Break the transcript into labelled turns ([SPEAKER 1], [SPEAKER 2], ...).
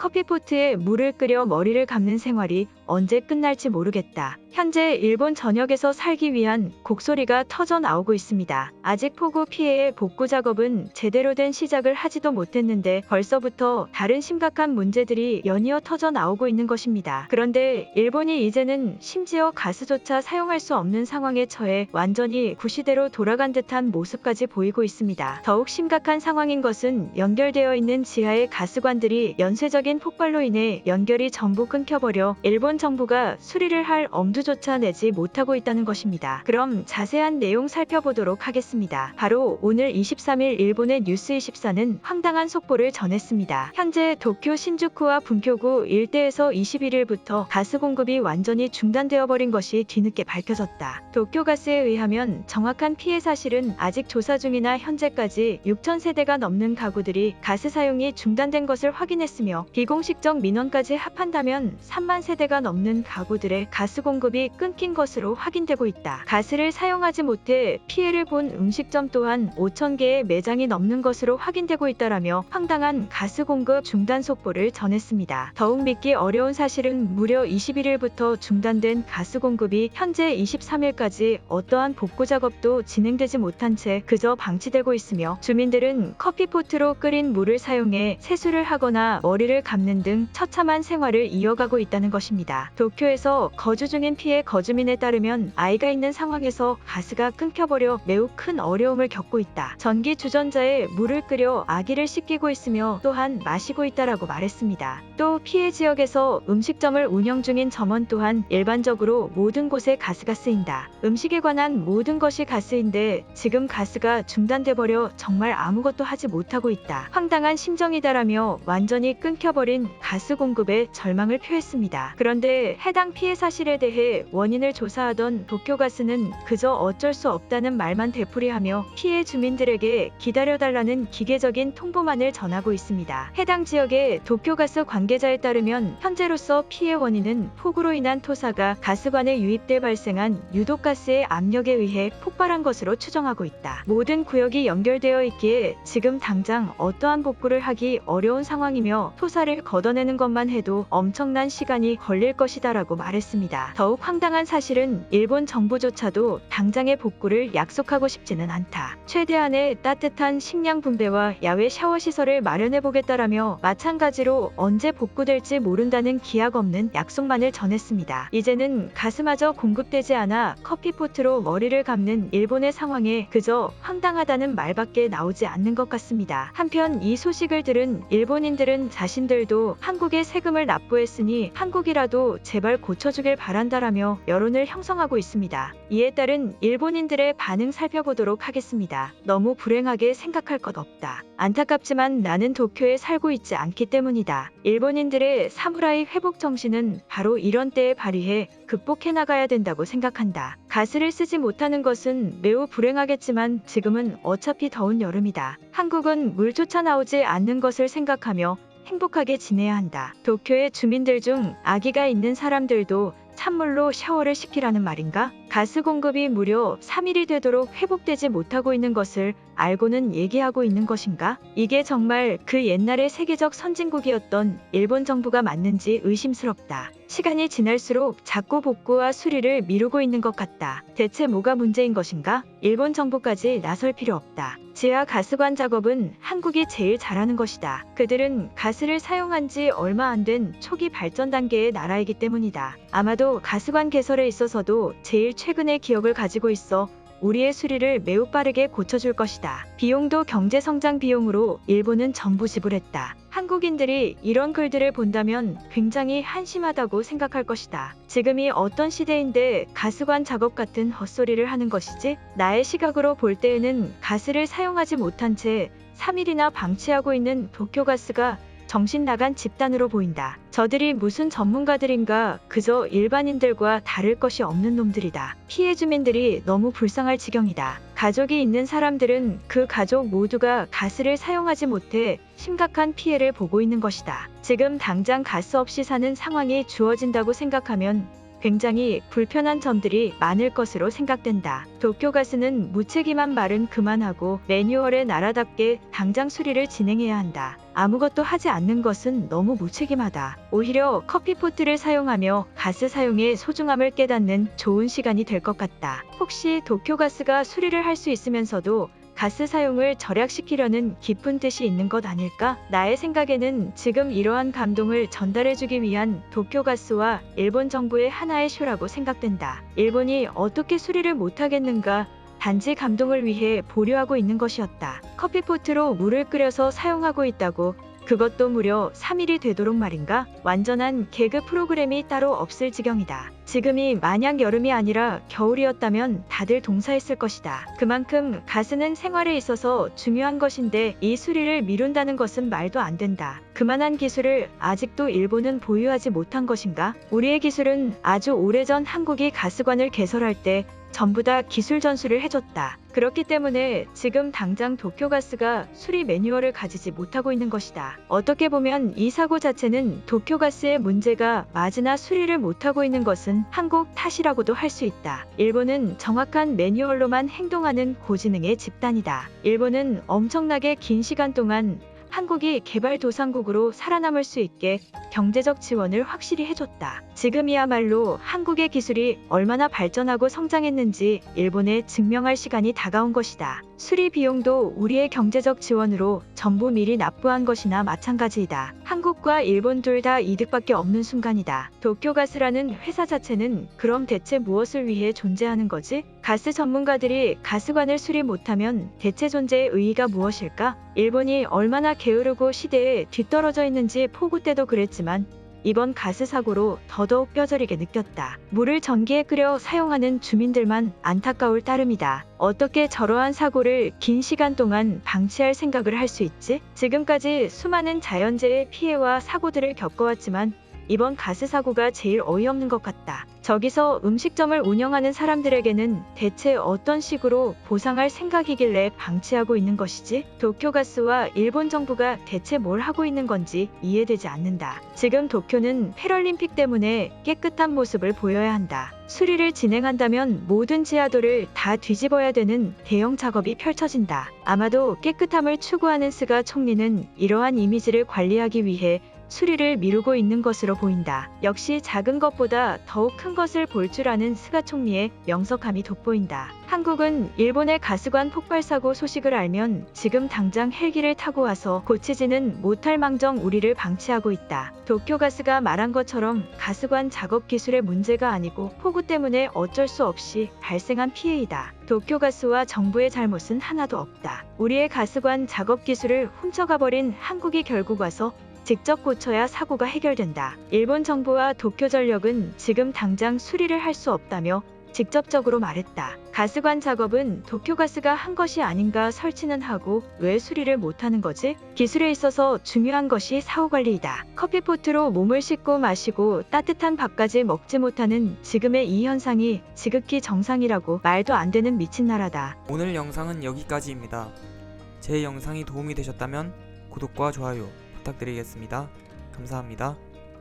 [SPEAKER 1] 커피포트에 물을 끓여 머리를 감는 생활이 언제 끝날지 모르겠다. 현재 일본 전역에서 살기 위한 곡소리가 터져 나오고 있습니다. 아직 폭우 피해의 복구 작업은 제대로 된 시작을 하지도 못했는데 벌써부터 다른 심각한 문제들이 연이어 터져 나오고 있는 것입니다. 그런데 일본이 이제는 심지어 가스조차 사용할 수 없는 상황에 처해 완전히 구시대로 돌아간 듯한 모습까지 보이고 있습니다. 더욱 심각한 상황인 것은 연결되어 있는 지하의 가스관들이 연쇄적인 폭발로 인해 연결이 전부 끊겨버려 일본 정부가 수리를 할 엄두조차 내지 못하고 있다는 것입니다. 그럼 자세한 내용 살펴보도록 하겠습니다. 바로 오늘 23일 일본의 뉴스24는 황당한 속보를 전했습니다. 현재 도쿄 신주쿠와 분쿄구 일대에서 21일부터 가스 공급이 완전히 중단되어 버린 것이 뒤늦게 밝혀졌다. 도쿄가스에 의하면 정확한 피해 사실은 아직 조사 중이나 현재까지 6,000세대가 넘는 가구들이 가스 사용이 중단된 것을 확인했으며 비공식적 민원까지 합한다면 3만 세대가 넘는 가구들의 가스 공급이 끊긴 것으로 확인되고 있다. 가스를 사용하지 못해 피해를 본 음식점 또한 5,000개의 매장이 넘는 것으로 확인되고 있다라며 황당한 가스 공급 중단 속보를 전했습니다. 더욱 믿기 어려운 사실은 무려 21일부터 중단된 가스 공급이 현재 23일까지 어떠한 복구 작업도 진행되지 못한 채 그저 방치되고 있으며 주민들은 커피포트로 끓인 물을 사용해 세수를 하거나 머리를 감는 등 처참한 생활을 이어가고 있다는 것입니다. 도쿄에서 거주 중인 피해 거주민에 따르면 아이가 있는 상황에서 가스가 끊겨버려 매우 큰 어려움을 겪고 있다. 전기 주전자에 물을 끓여 아기를 씻기고 있으며 또한 마시고 있다라고 말했습니다. 또 피해 지역에서 음식점을 운영 중인 점원 또한 일반적으로 모든 곳에 가스가 쓰인다. 음식에 관한 모든 것이 가스인데 지금 가스가 중단돼버려 정말 아무것도 하지 못하고 있다. 황당한 심정이다라며 완전히 끊겨버린 가스 공급에 절망을 표했습니다. 그런데 해당 피해 사실에 대해 원인을 조사하던 도쿄가스는 그저 어쩔 수 없다는 말만 되풀이하며 피해 주민들에게 기다려달라는 기계적인 통보만을 전하고 있습니다. 해당 지역의 도쿄가스 관계자에 따르면 현재로서 피해 원인은 폭우로 인한 토사가 가스관에 유입돼 발생한 유독가스의 압력에 의해 폭발한 것으로 추정하고 있다. 모든 구역이 연결되어 있기에 지금 당장 어떠한 복구를 하기 어려운 상황이며 토사를 걷어내는 것만 해도 엄청난 시간이 걸릴 것이다라고 말했습니다. 더욱 황당한 사실은 일본 정부조차도 당장의 복구를 약속하고 싶지는 않다. 최대한의 따뜻한 식량 분배와 야외 샤워 시설을 마련해보겠다라며 마찬가지로 언제 복구될지 모른다는 기약 없는 약속만을 전했습니다. 이제는 가스마저 공급되지 않아 커피포트로 머리를 감는 일본의 상황에 그저 황당하다는 말밖에 나오지 않는 것 같습니다. 한편 이 소식을 들은 일본인들은 자신들도 한국에 세금을 납부했으니 한국이라도 제발 고쳐주길 바란다라며 여론을 형성하고 있습니다. 이에 따른 일본인들의 반응 살펴보도록 하겠습니다. 너무 불행하게 생각할 것 없다. 안타깝지만 나는 도쿄에 살고 있지 않기 때문이다. 일본인들의 사무라이 회복 정신은 바로 이런 때에 발휘해 극복해 나가야 된다고 생각한다. 가스를 쓰지 못하는 것은 매우 불행하겠지만 지금은 어차피 더운 여름이다. 한국은 물조차 나오지 않는 것을 생각하며 행복하게 지내야 한다. 도쿄의 주민들 중 아기가 있는 사람들도 찬물로 샤워를 시키라는 말인가? 가스 공급이 무려 3일이 되도록 회복되지 못하고 있는 것을 알고는 얘기하고 있는 것인가? 이게 정말 그 옛날의 세계적 선진국이었던 일본 정부가 맞는지 의심스럽다. 시간이 지날수록 자꾸 복구와 수리를 미루고 있는 것 같다. 대체 뭐가 문제인 것인가? 일본 정부까지 나설 필요 없다. 지하 가스관 작업은 한국이 제일 잘하는 것이다. 그들은 가스를 사용한 지 얼마 안 된 초기 발전 단계의 나라이기 때문이다. 아마도 가스관 개설에 있어서도 제일 최근의 기억을 가지고 있어 우리의 수리를 매우 빠르게 고쳐줄 것이다. 비용도 경제성장 비용으로 일본은 전부 지불했다. 한국인들이 이런 글들을 본다면 굉장히 한심하다고 생각할 것이다. 지금이 어떤 시대인데 가스관 작업 같은 헛소리를 하는 것이지? 나의 시각으로 볼 때에는 가스를 사용하지 못한 채 3일이나 방치하고 있는 도쿄가스가 정신 나간 집단으로 보인다. 저들이 무슨 전문가들인가? 그저 일반인들과 다를 것이 없는 놈들이다. 피해 주민들이 너무 불쌍할 지경이다. 가족이 있는 사람들은 그 가족 모두가 가스를 사용하지 못해 심각한 피해를 보고 있는 것이다. 지금 당장 가스 없이 사는 상황이 주어진다고 생각하면 굉장히 불편한 점들이 많을 것으로 생각된다. 도쿄가스는 무책임한 말은 그만하고 매뉴얼에 나라답게 당장 수리를 진행해야 한다. 아무것도 하지 않는 것은 너무 무책임하다. 오히려 커피포트를 사용하며 가스 사용의 소중함을 깨닫는 좋은 시간이 될 것 같다. 혹시 도쿄가스가 수리를 할 수 있으면서도 가스 사용을 절약시키려는 깊은 뜻이 있는 것 아닐까? 나의 생각에는 지금 이러한 감동을 전달해주기 위한 도쿄가스와 일본 정부의 하나의 쇼라고 생각된다. 일본이 어떻게 수리를 못하겠는가? 단지 감동을 위해 보류하고 있는 것이었다. 커피포트로 물을 끓여서 사용하고 있다고? 그것도 무려 3일이 되도록 말인가? 완전한 개그 프로그램이 따로 없을 지경이다. 지금이 만약 여름이 아니라 겨울이었다면 다들 동사했을 것이다. 그만큼 가스는 생활에 있어서 중요한 것인데 이 수리를 미룬다는 것은 말도 안 된다. 그만한 기술을 아직도 일본은 보유하지 못한 것인가? 우리의 기술은 아주 오래전 한국이 가스관을 개설할 때 전부 다 기술 전수를 해줬다. 그렇기 때문에 지금 당장 도쿄가스가 수리 매뉴얼을 가지지 못하고 있는 것이다. 어떻게 보면 이 사고 자체는 도쿄가스의 문제가 맞으나 수리를 못하고 있는 것은 한국 탓이라고도 할 수 있다. 일본은 정확한 매뉴얼로만 행동하는 고지능의 집단이다. 일본은 엄청나게 긴 시간 동안 한국이 개발도상국으로 살아남을 수 있게 경제적 지원을 확실히 해줬다. 지금이야말로 한국의 기술이 얼마나 발전하고 성장했는지 일본에 증명할 시간이 다가온 것이다. 수리 비용도 우리의 경제적 지원으로 전부 미리 납부한 것이나 마찬가지이다. 한국과 일본 둘 다 이득밖에 없는 순간이다. 도쿄가스라는 회사 자체는 그럼 대체 무엇을 위해 존재하는 거지? 가스 전문가들이 가스관을 수리 못하면 대체 존재의 의의가 무엇일까? 일본이 얼마나 게으르고 시대에 뒤떨어져 있는지 포구 때도 그랬지만 이번 가스 사고로 더더욱 뼈저리게 느꼈다. 물을 전기에 끓여 사용하는 주민들만 안타까울 따름이다. 어떻게 저러한 사고를 긴 시간 동안 방치할 생각을 할 수 있지? 지금까지 수많은 자연재해 피해와 사고들을 겪어왔지만 이번 가스 사고가 제일 어이없는 것 같다. 저기서 음식점을 운영하는 사람들에게는 대체 어떤 식으로 보상할 생각이길래 방치하고 있는 것이지? 도쿄가스와 일본 정부가 대체 뭘 하고 있는 건지 이해되지 않는다. 지금 도쿄는 패럴림픽 때문에 깨끗한 모습을 보여야 한다. 수리를 진행한다면 모든 지하도를 다 뒤집어야 되는 대형 작업이 펼쳐진다. 아마도 깨끗함을 추구하는 스가 총리는 이러한 이미지를 관리하기 위해 수리를 미루고 있는 것으로 보인다. 역시 작은 것보다 더욱 큰 것을 볼 줄 아는 스가 총리의 명석함이 돋보인다. 한국은 일본의 가스관 폭발 사고 소식을 알면 지금 당장 헬기를 타고 와서 고치지는 못할 망정 우리를 방치하고 있다. 도쿄가스가 말한 것처럼 가스관 작업 기술의 문제가 아니고 폭우 때문에 어쩔 수 없이 발생한 피해이다. 도쿄가스와 정부의 잘못은 하나도 없다. 우리의 가스관 작업 기술을 훔쳐가버린 한국이 결국 와서 직접 고쳐야 사고가 해결된다. 일본 정부와 도쿄전력은 지금 당장 수리를 할 수 없다며 직접적으로 말했다. 가스관 작업은 도쿄가스가 한 것이 아닌가 설치는 하고 왜 수리를 못하는 거지? 기술에 있어서 중요한 것이 사후관리이다. 커피포트로 몸을 씻고 마시고 따뜻한 밥까지 먹지 못하는 지금의 이 현상이 지극히 정상이라고 말도 안 되는 미친 나라다.
[SPEAKER 2] 오늘 영상은 여기까지입니다. 제 영상이 도움이 되셨다면 구독과 좋아요 부탁드리겠습니다. 감사합니다.